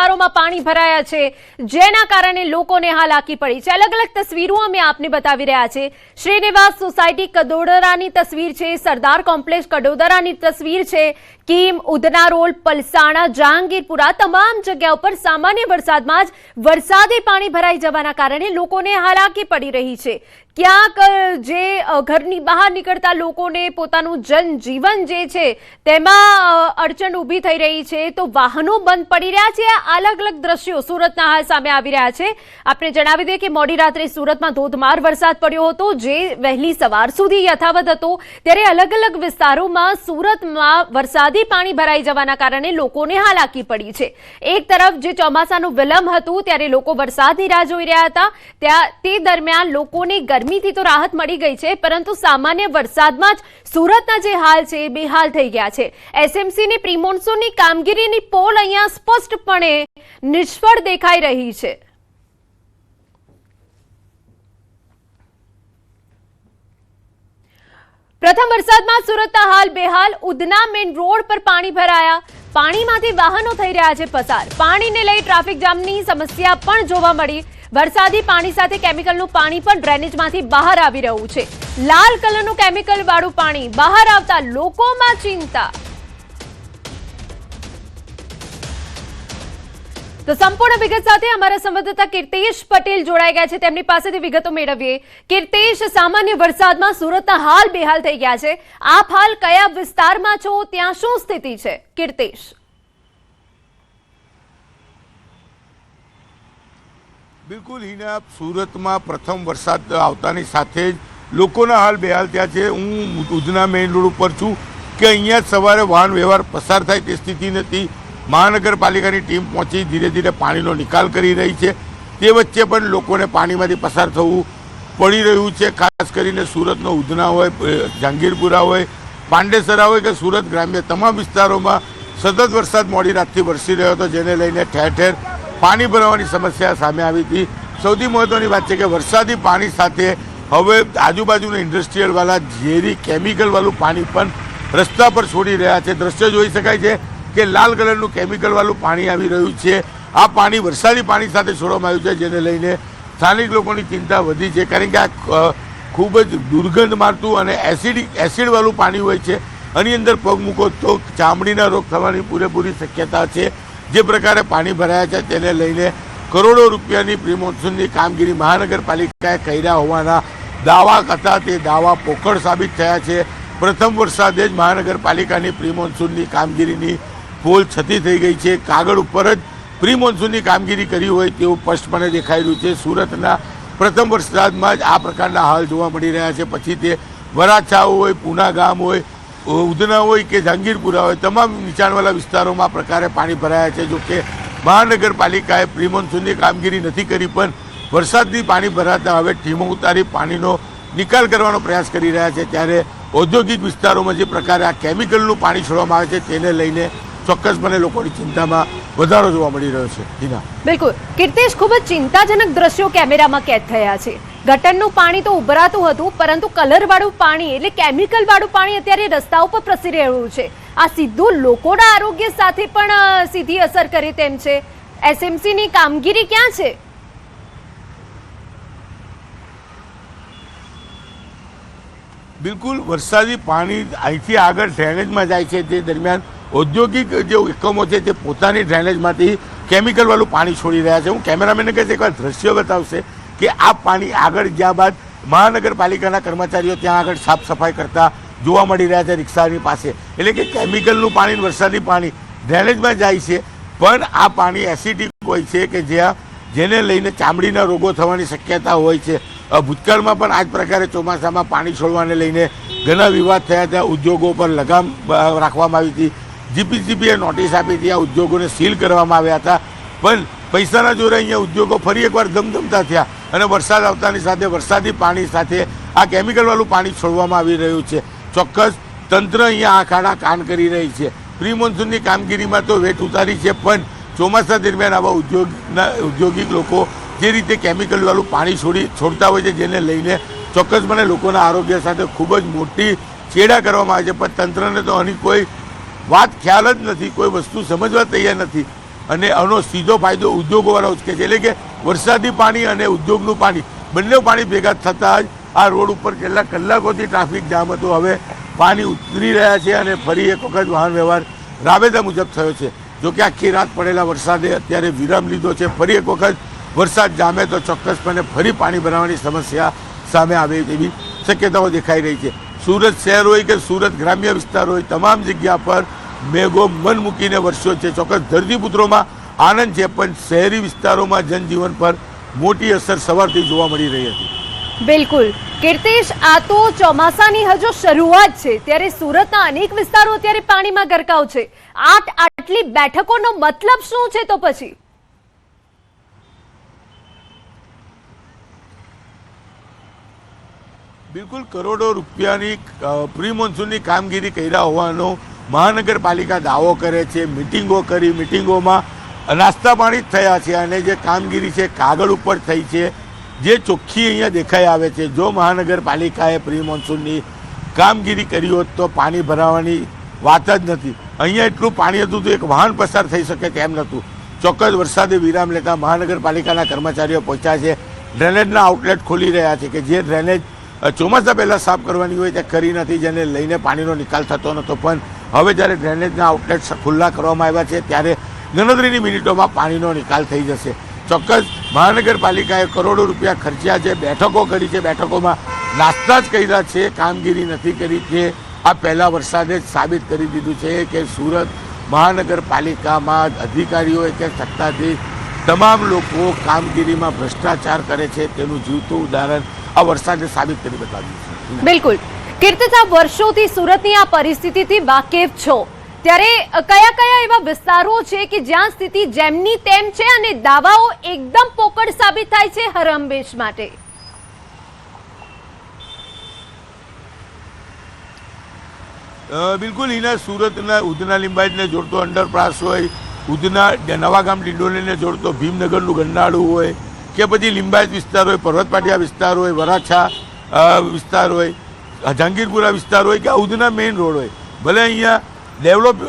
વિસ્તારોમાં પાણી ભરાયા છે, જેના કારણે લોકોને હાલાકી પડી છે। અલગ અલગ તસવીરો અમે આપને બતાવી રહ્યા છે। શ્રીનિવાસ સોસાયટી કડોદરાની તસવીર છે, સરદાર કોમ્પ્લેક્સ કડોદરાની તસવીર છે, કીમ, ઉધના રોડ, પલસાણા, જહાંગીરપુરા તમામ જગ્યાઓ પર સામાન્ય વરસાદમાં જ વરસાદી પાણી ભરાઈ જવાના કારણે લોકોને હાલાકી પડી રહી છે। ક્યાંક જે ઘરની બહાર નીકળતા લોકોને પોતાનું જનજીવન જે છે તેમાં અડચણ ઊભી થઈ રહી છે, તો વાહનો બંધ પડી રહ્યા છે। આ અલગ અલગ દ્રશ્યો સુરતના હાલ સામે આવી રહ્યા છે। આપણે જણાવી દઈએ કે મોડી રાત્રે સુરતમાં ધોધમાર વરસાદ પડ્યો હતો, જે વહેલી સવાર સુધી યથાવત હતો। ત્યારે અલગ અલગ વિસ્તારોમાં સુરતમાં વરસાદી પાણી ભરાઈ જવાના કારણે લોકોને હાલાકી પડી છે। એક તરફ જે ચોમાસાનું વિલંબ હતું ત્યારે લોકો વરસાદની રાહ જોઈ રહ્યા હતા, તે દરમિયાન લોકોને ગરમીથી તો રાહત મળી ગઈ છે, પરંતુ સામાન્ય વરસાદમાં જ સુરતના જે હાલ છે બેહાલ થઈ ગયા છે। એસએમસીની પ્રી મોન્સૂનની કામગીરીની પોલ અહીંયા સ્પષ્ટપણે નિષ્ફળ દેખાઈ રહી છે। પ્રથમ વરસાદમાં સુરતના હાલ બેહાલ, ઉધના મેઇન રોડ પર પાણી ભરાયા, પાણીમાંથી વાહનો થઈ રહ્યા છે પસાર। પાણીને લઈ ટ્રાફિક જામની સમસ્યા પણ જોવા મળી। વરસાદી પાણી સાથે કેમિકલનું પાણી પણ ડ્રેનેજમાંથી બહાર આવી રહ્યું છે। લાલ કલરનું કેમિકલ વાળું પાણી બહાર આવતા લોકોમાં ચિંતા। તો સંપૂર્ણ વિગત સાથે અમારા સંવાદદાતા કીર્તેશ પટેલ જોડાઈ ગયા છે, તેમની પાસેથી વિગતો મેળવીએ। કીર્તેશ, સામાન્ય વરસાદમાં સુરતના હાલ બેહાલ થઈ ગયા છે, આપ હાલ કયા વિસ્તારમાં છો, ત્યાં શું સ્થિતિ છે? કીર્તેશ। બિલકુલ હિના, સુરતમાં પ્રથમ વરસાદ આવતાની સાથે જ લોકોના હાલ બેહાલ થયા છે। હું ઉધના મેઇન રોડ ઉપર છું કે અહીંયા સવારે વાહન વ્યવહાર પસાર થાય તે સ્થિતિ નથી। મહાનગરપાલિકાની ટીમ પહોંચી ધીરે ધીરે પાણીનો નિકાલ કરી રહી છે, તે વચ્ચે પણ લોકોને પાણીમાંથી પસાર થવું પડી રહ્યું છે। ખાસ કરીને સુરતનો ઉધના હોય, જહાંગીરપુરા હોય, પાંડેસરા હોય કે સુરત ગ્રામ્ય તમામ વિસ્તારોમાં સતત વરસાદ મોડી રાતથી વરસી રહ્યો હતો, જેને લઈને ઠેર ઠેર પાણી ભરાવાની સમસ્યા સામે આવી હતી। સૌથી મહત્વની વાત છે કે વરસાદી પાણી સાથે હવે આજુબાજુના ઇન્ડસ્ટ્રીયલવાળા ઝેરી કેમિકલવાળું પાણી પણ રસ્તા પર છોડી રહ્યા છે। દ્રશ્ય જોઈ શકાય છે કે લાલ કલરનું કેમિકલવાળું પાણી આવી રહ્યું છે। આ પાણી વરસાદી પાણી સાથે છોડવામાં આવ્યું છે, જેને લઈને સ્થાનિક લોકોની ચિંતા વધી છે, કારણ કે આ ખૂબ જ દુર્ગંધ મારતું અને એસિડવાળું પાણી હોય છે। આની અંદર પગ મૂકો તો ચામડીના રોગ થવાની પૂરેપૂરી શક્યતા છે। જે પ્રકારે પાણી ભરાયા છે તેને લઈને કરોડો રૂપિયાની પ્રી મોન્સૂનની કામગીરી મહાનગરપાલિકાએ કર્યા હોવાના દાવા હતા, તે દાવા પોકળ સાબિત થયા છે। પ્રથમ વરસાદે જ મહાનગરપાલિકાની પ્રી મોન્સૂનની કામગીરીની પોલ છતી થઈ ગઈ છે। કાગળ ઉપર જ પ્રી મોન્સૂનની કામગીરી કરી હોય તેવું સ્પષ્ટપણે દેખાઈ રહ્યું છે। સુરતના પ્રથમ વરસાદમાં જ આ પ્રકારના હાલ જોવા મળી રહ્યા છે। પછી તે વરાછા હોય, પૂના ગામ હોય, ઉધના હોય કે જહાંગીરપુરા હોય, તમામ નીચાણવાળા વિસ્તારોમાં આ પ્રકારે પાણી ભરાયા છે। જોકે મહાનગરપાલિકાએ પ્રી મોન્સૂનની કામગીરી નથી કરી, પણ વરસાદથી પાણી ભરાતા હવે ટીમો ઉતારી પાણીનો નિકાલ કરવાનો પ્રયાસ કરી રહ્યા છે। ત્યારે ઔદ્યોગિક વિસ્તારોમાં જે પ્રકારે આ કેમિકલનું પાણી છોડવામાં આવે છે તેને લઈને ચોક્કસપણે લોકોની ચિંતામાં વધારો જોવા મળી રહ્યો છે। હિના, બિલકુલ કીર્તેશ, ખૂબ જ ચિંતાજનક દ્રશ્યો કેમેરામાં કેદ થયા છે। ગટરનું પાણી તો ઉભરાતું હતું, પરંતુ કલરવાળું પાણી એટલે કેમિકલવાળું પાણી અત્યારે રસ્તા ઉપર પ્રસરી રહ્યું છે। આ સીધું લોકોના આરોગ્ય સાથે પણ સીધી અસર કરે તેમ છે। એસએમસીની કામગીરી ક્યાં છે? બિલકુલ વરસાદી પાણી અહીંથી આગળ ડ્રેનેજમાં જાય છે, તે દરમિયાન ઔદ્યોગિક જે એકમો છે તે પોતાની ડ્રેનેજમાંથી કેમિકલવાળું પાણી છોડી રહ્યા છે। હું કેમેરામેનને કહીશ એકવાર દ્રશ્યો બતાવશે કે આ પાણી આગળ ગયા બાદ મહાનગરપાલિકાના કર્મચારીઓ ત્યાં આગળ સાફ સફાઈ કરતા જોવા મળી રહ્યા છે રિક્ષાની પાસે। એટલે કે કેમિકલનું પાણી, વરસાદી પાણી ડ્રેનેજમાં જાય છે, પણ આ પાણી એસિડિક હોય છે કે જેને લઈને ચામડીના રોગો થવાની શક્યતા હોય છે। ભૂતકાળમાં પણ આ જ પ્રકારે ચોમાસામાં પાણી છોડવાને લઈને ઘણા વિવાદ થયા હતા, ઉદ્યોગો પર લગામ રાખવામાં આવી હતી, જીપીસીબીએ નોટિસ આપી હતી, આ ઉદ્યોગોને સીલ કરવામાં આવ્યા હતા, પણ પૈસાના જોરે અહીંયા ઉદ્યોગો ફરી એકવાર ધમધમતા થયા અને વરસાદ આવતાની સાથે વરસાદી પાણી સાથે આ કેમિકલવાળું પાણી છોડવામાં આવી રહ્યું છે। ચોક્કસ તંત્ર અહીંયા આ ખાડા કાન કરી રહી છે। પ્રી મોન્સૂનની કામગીરીમાં તો વેટ ઉતારી છે, પણ ચોમાસા દરમિયાન આવા ઔદ્યોગિક લોકો જે રીતે કેમિકલવાળું પાણી છોડતા હોય છે, જેને લઈને ચોક્કસપણે લોકોના આરોગ્ય સાથે ખૂબ જ મોટી ચેડા કરવામાં આવે છે, પણ તંત્રને તો આની કોઈ વાત ખ્યાલ જ નથી, કોઈ વસ્તુ સમજવા તૈયાર નથી। અને આનો સીધો ફાયદો ઉદ્યોગોવાળા ઉચકે છે. એટલે કે વરસાદી પાણી અને ઉદ્યોગનું પાણી બંને પાણી ભેગા થતાં જ આ રોડ ઉપર કેટલાક કલાકોથી ટ્રાફિક જામ હતો. હવે પાણી ઉતરી રહ્યા છે અને ફરી એક વખત વાહન વ્યવહાર રાબેતા મુજબ થયો છે. જો કે આખી રાત પડેલા વરસાદે અત્યારે વિરામ લીધો છે. ફરી એક વખત વરસાદ જામે તો ચોક્કસપણે ફરી પાણી ભરાવાની સમસ્યા સામે આવે તેવી શક્યતાઓ દેખાઈ રહી છે. સુરત શહેર હોય કે સુરત ગ્રામ્ય વિસ્તાર હોય, તમામ જગ્યા પર મેઘો મન મૂકીને વરસ્યો છે. ચોક્કસ ધરતીપુત્રોમાં આનંદ છે, પણ શહેરી વિસ્તારોમાં જનજીવન પર મોટી અસર સવારથી જોવા મળી રહી હતી. બિલકુલ કીર્તિશ, આ તો ચોમાસાની હજુ શરૂઆત છે, ત્યારે સુરતના અનેક વિસ્તારો અત્યારે પાણીમાં ગરકાવ છે. આટલી બેઠકોનો મતલબ શું છે તો પછી? બિલકુલ કરોડો રૂપિયાની પ્રી મોન્સૂનની કામગીરી કર્યા હોવાનો મહાનગરપાલિકા દાવો કરે છે. મિટિંગોમાં નાસ્તા પાણી જ થયા છે અને જે કામગીરી છે કાગળ ઉપર થઈ છે, જે ચોખ્ખી અહીંયા દેખાઈ આવે છે. જો મહાનગરપાલિકાએ પ્રી મોન્સૂનની કામગીરી કરી હોત તો પાણી ભરાવાની વાત જ નથી. અહીંયા એટલું પાણી હતું તો એક વાહન પસાર થઈ શકે તેમ નહોતું. ચોક્કસ વરસાદે વિરામ લેતા મહાનગરપાલિકાના કર્મચારીઓ પહોંચ્યા છે. ડ્રેનેજના આઉટલેટ ખોલી રહ્યા છે કે જે ડ્રેનેજ ચોમાસા પહેલાં સાફ કરવાની હોય તે કરી નથી, જેને લઈને પાણીનો નિકાલ થતો નહોતો. પણ હવે જ્યારે ડ્રેનેજના આઉટલેટ ખુલ્લા કરવામાં આવ્યા છે ત્યારે ગણતરીની મિનિટોમાં પાણીનો નિકાલ થઈ જશે. ચોક્કસ મહાનગરપાલિકાએ કરોડો રૂપિયા ખર્ચ્યા છે, બેઠકો કરી છે, બેઠકોમાં નાસ્તા જ કર્યા છે, કામગીરી નથી કરી. તે આ પહેલા વરસાદે જ સાબિત કરી દીધું છે કે સુરત મહાનગરપાલિકામાં અધિકારીઓ કે સત્તાધીશ તમામ લોકો કામગીરીમાં ભ્રષ્ટાચાર કરે છે તેનું જીવતું ઉદાહરણ આ વરસાદે સાબિત કરી બતાવ્યું છે. બિલકુલ કીર્તિશ, આપ વર્ષોથી સુરતની આ પરિસ્થિતિથી વાકેફ છો, ત્યારે કયા કયા એવા વિસ્તારો છે કે જ્યાં સ્થિતિ જેમની તેમ છે અને દાવાઓ એકદમ પોકળ સાબિત થાય છે હર હંમેશ માટે? બિલકુલ હિના, સુરતના ઉધના લિંબાયતને જોડતો અંડરપાસ હોય, ઉધના નવાગામ ડિંડોલીને જોડતો ભીમનગરનું ગન્નાળું હોય કે પછી લિંબાયત વિસ્તાર હોય, પર્વતપાટિયા વિસ્તાર હોય, વરાછા વિસ્તાર હોય, જહાંગીરપુરા વિસ્તાર હોય કે ઉધના મેઇન રોડ હોય, ભલે અહીંયા ડેવલપ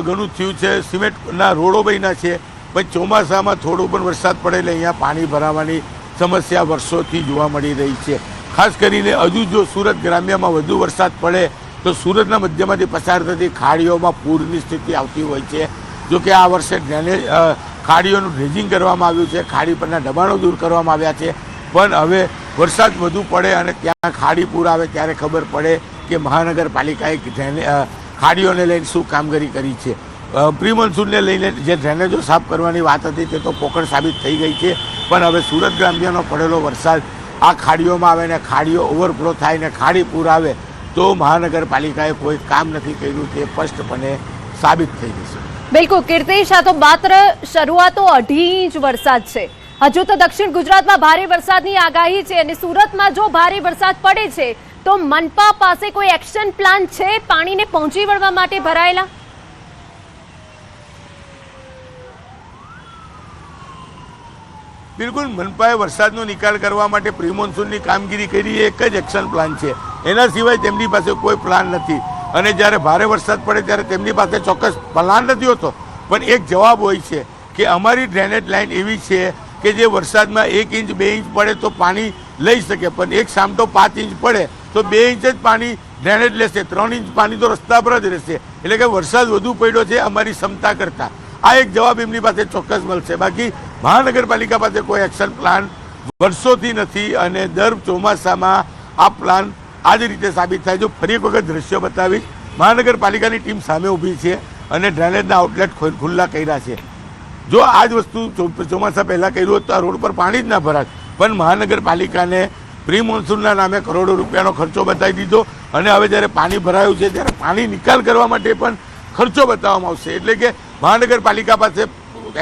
ઘણું થયું છે, સિમેન્ટના રોડો બન્યા છે, પણ ચોમાસામાં થોડો પણ વરસાદ પડે એટલે અહીંયા પાણી ભરાવાની સમસ્યા વર્ષોથી જોવા મળી રહી છે. ખાસ કરીને હજુ જો સુરત ગ્રામ્યમાં વધુ વરસાદ પડે તો સુરતના મધ્યમાંથી પસાર થતી ખાડીઓમાં પૂરની સ્થિતિ આવતી હોય છે. જો કે આ વર્ષે ડ્રેનેજ ખાડીઓનું ડ્રેજિંગ કરવામાં આવ્યું છે, ખાડી પરના દબાણો દૂર કરવામાં આવ્યા છે, પણ હવે વરસાદ વધુ પડે અને ત્યાં ખાડી પૂર આવે ત્યારે ખબર પડે કે મહાનગરપાલિકાએ ખાડીઓને લઈને શું કામગીરી કરી છે. પ્રી મોન્સૂનને લઈને જે ડ્રેનેજો સાફ કરવાની વાત હતી તે તો પોકળ સાબિત થઈ ગઈ છે, પણ હવે સુરત ગ્રામ્યનો પડેલો વરસાદ આ ખાડીઓમાં આવે ને ખાડીઓ ઓવરફ્લો થાય ને ખાડી પૂર આવે તો મહાનગરપાલિકાએ કોઈ કામ નથી કર્યું તે સ્પષ્ટપણે સાબિત થઈ જશે. બિલકુલ કીર્તિશ, આ તો માત્ર શરૂઆતો 2.5 ઇંચ વરસાદ છે. હજુ તો દક્ષિણ ગુજરાતમાં ભારે વરસાદની આગાહી છે અને સુરતમાં જો ભારે વરસાદ પડે છે તો મનપા પાસે કોઈ એક્શન પ્લાન છે પાણીને પહોંચી વળવા માટે ભરાયેલા? બિલકુલ, મનપાએ વરસાદનો નિકાલ કરવા માટે પ્રી મોન્સૂનની કામગીરી કરી એક જ એક્શન પ્લાન છે, એના સિવાય તેમની પાસે કોઈ પ્લાન નથી. અને જ્યારે ભારે વરસાદ પડે ત્યારે તેમની પાસે ચોક્કસ પ્લાન નથી હોતો, પણ એક જવાબ હોય છે કે અમારી ડ્રેનેજ લાઇન એવી છે કે જે વરસાદમાં 1 ઇંચ 2 ઇંચ પડે તો પાણી લઈ શકે, પણ એક સામટો 5 ઇંચ પડે તો 2 ઇંચ જ પાણી ડ્રેનેજ લેશે, 3 ઇંચ પાણી તો રસ્તા પર જ રહેશે. એટલે કે વરસાદ વધુ પડ્યો છે અમારી ક્ષમતા કરતાં. આ એક જવાબ એમની પાસે ચોક્કસ મળશે. બાકી મહાનગરપાલિકા પાસે કોઈ એક્શન પ્લાન વર્ષોથી નથી અને દર ચોમાસામાં આ પ્લાન આ જ રીતે સાબિત થાય. જો ફરી એક વખત દ્રશ્યો બતાવીશ, મહાનગરપાલિકાની ટીમ સામે ઊભી છે અને ડ્રેનેજના આઉટલેટ ખુલ્લા કર્યા છે. જો આ જ વસ્તુ ચોમાસા પહેલાં કર્યું હોત તો આ રોડ પર પાણી જ ના ભરાત, પણ મહાનગરપાલિકાને પ્રી મોન્સૂનના નામે કરોડો રૂપિયાનો ખર્ચો બતાવી દીધો અને હવે જ્યારે પાણી ભરાયું છે ત્યારે પાણી નિકાલ કરવા માટે પણ ખર્ચો બતાવવામાં આવશે. એટલે કે મહાનગરપાલિકા પાસે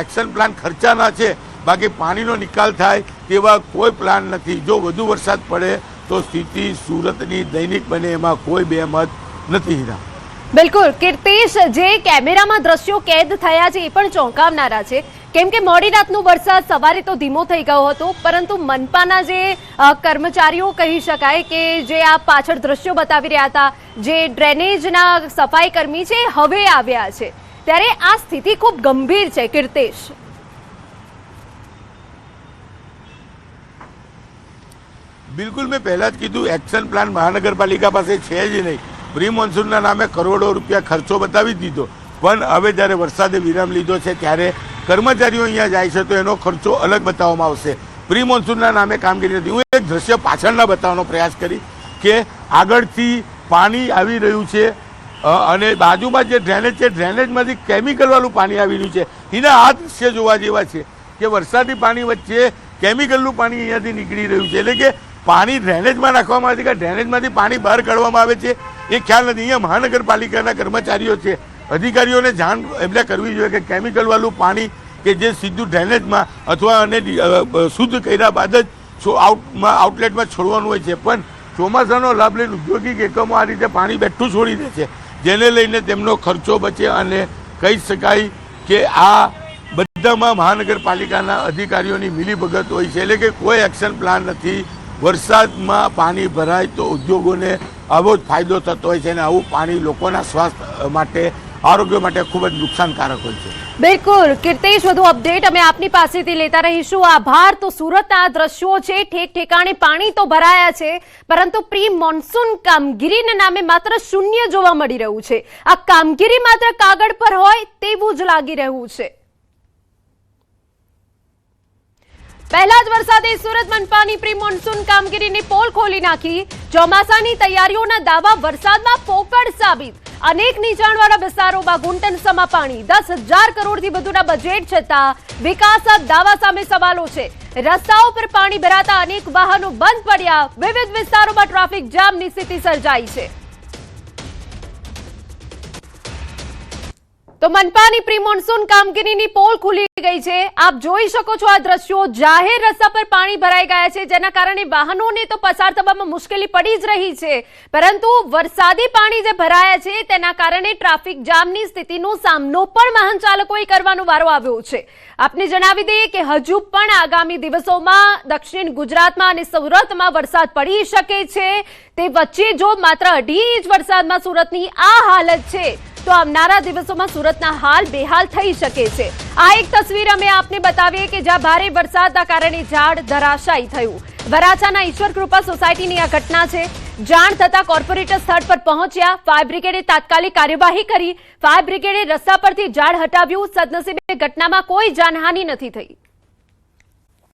એક્શન પ્લાન ખર્ચાના છે, બાકી પાણીનો નિકાલ થાય તેવા કોઈ પ્લાન નથી. જો વધુ વરસાદ પડે તો સ્થિતિ સુરતની દૈનિક બને એમાં કોઈ બેમત નથી. બિલકુલ કીર્તિશ, જે કેમેરામાં દ્રશ્યો કેદ થયા છે એ પણ ચોંકાવનારા છે, કેમ કે મોડી રાતનો વરસાદ સવારે તો ધીમો થઈ ગયો હતો, પરંતુ મનપાના જે કર્મચારીઓ કહી શકાય કે જે આ પાછળ દ્રશ્યો બતાવી રહ્યા હતા, જે ડ્રેનેજના સફાઈ કર્મી છે હવે આવ્યા છે, ત્યારે આ સ્થિતિ ખૂબ ગંભીર છે કીર્તેશ। બિલકુલ, મેં પહેલા જ કીધું એક્શન પ્લાન મહાનગરપાલિકા પાસે છે જ નહીં। પ્રી મોન્સૂનના નામે કરોડો રૂપિયા ખર્ચો બતાવી દીધો, પણ હવે જ્યારે વરસાદે વિરામ લીધો છે ત્યારે કર્મચારીઓ અહીંયા જાય છે તો એનો ખર્ચો અલગ બતાવવામાં આવશે। પ્રી મોન્સૂનના નામે કામગીરી નથી। હું એક દ્રશ્ય પાછળના બતાવવાનો પ્રયાસ કરી કે આગળથી પાણી આવી રહ્યું છે અને બાજુમાં જે ડ્રેનેજ છે ડ્રેનેજમાંથી કેમિકલવાળું પાણી આવી રહ્યું છે। એના આ દ્રશ્ય જોવા જેવા છે કે વરસાદી પાણી વચ્ચે કેમિકલનું પાણી અહીંયાથી નીકળી રહ્યું છે, એટલે કે પાણી ડ્રેનેજમાં નાખવામાં આવે છે કે ડ્રેનેજમાંથી પાણી બહાર કાઢવામાં આવે છે એ ખ્યાલ નથી। અહીંયા મહાનગરપાલિકાના કર્મચારીઓ છે, અધિકારીઓને જાણ એમને કરવી જોઈએ કે કેમિકલવાળું પાણી કે જે સીધું ડ્રેનેજમાં અથવા અને શુદ્ધ કર્યા બાદ જ આઉટલેટમાં છોડવાનું હોય છે, પણ ચોમાસાનો લાભ લઈને ઔદ્યોગિક એકમો આ રીતે પાણી બેઠું છોડી દે છે, જેને લઈને તેમનો ખર્ચો બચે અને કહી શકાય કે આ બધામાં મહાનગરપાલિકાના અધિકારીઓની મિલીભગત હોય છે, એટલે કે કોઈ એક્શન પ્લાન નથી। વરસાદમાં પાણી ભરાય તો ઉદ્યોગોને આવો જ ફાયદો થતો હોય છે અને આવું પાણી લોકોના સ્વાસ્થ્ય માટે, આરોગ્ય માટે ખૂબ જ નુકસાનકારક હોય છે। બિલકુલ કીર્તેશ, વધુ અપડેટ અમે આપની પાસેથી લેતા રહીશું। આભાર। તો સુરતના આ દ્રશ્યો છે, ઠેક ઠેકાણે પાણી તો ભરાયા છે, પરંતુ પ્રી મોન્સૂન કામગીરીના નામે માત્ર શૂન્ય જોવા મળી રહ્યું છે। આ કામગીરી માત્ર કાગળ પર હોય તેવું જ લાગી રહ્યું છે। પહેલા જ વરસાદે સુરત મનપાની પ્રી મોન્સૂન કામગીરીની પોલ ખોલી નાખી। ચોમાસાની તૈયારીઓના દાવા વરસાદમાં પોકળ સાબિત। અનેક નીચાણવાળા વિસ્તારોમાં ઘૂંટણસમા પાણી। 10,000 કરોડથી વધુના બજેટ છતાં વિકાસ દાવા સામે સવાલો છે। રસ્તાઓ પર પાણી ભરાતા અનેક વાહનો બંધ પડ્યા। વિવિધ વિસ્તારોમાં ટ્રાફિક જામની સ્થિતિ સર્જાઈ છે। તો મનપાની પ્રી મોન્સૂન કામગીરીની પોલ ખુલી ગઈ છે। આપ જોઈ શકો છો આ દ્રશ્યો। જાહેર રસ્તા પર પાણી ભરાઈ ગયા છે, જેના કારણે વાહનોને તો પસાર થવામાં મુશ્કેલી પડી જ રહી છે, પરંતુ વરસાદી પાણી જે ભરાયા છે તેના કારણે ટ્રાફિક જામની સ્થિતિનો સામનો પણ વાહન ચાલકોએ કરવાનો વારો આવ્યો છે। આપને જણાવી દઈએ કે હજુ પણ આગામી દિવસોમાં દક્ષિણ ગુજરાતમાં અને સુરતમાં વરસાદ પડી શકે છે। તે વચ્ચે જો માત્ર 2.5 ઇંચ વરસાદમાં સુરતની આ હાલત છે તો આવનારા દિવસોમાં સુરતના હાલ બેહાલ થઈ શકે છે। આ એક તસવીર અમે આપને બતાવીએ કે જ્યાં ભારે વરસાદના કારણે ઝાડ ધરાશાયી થયું। વરાછાના ઈશ્વર કૃપા સોસાયટીની આ ઘટના છે। જાણ થતા કોર્પોરેટર સ્થળ પર પહોંચ્યા। ફાયર બ્રિગેડે તાત્કાલિક કાર્યવાહી કરી। ફાયર બ્રિગેડે રસ્તા પરથી ઝાડ હટાવ્યું। સદનસીબે ઘટનામાં કોઈ જાનહાનિ નથી થઈ।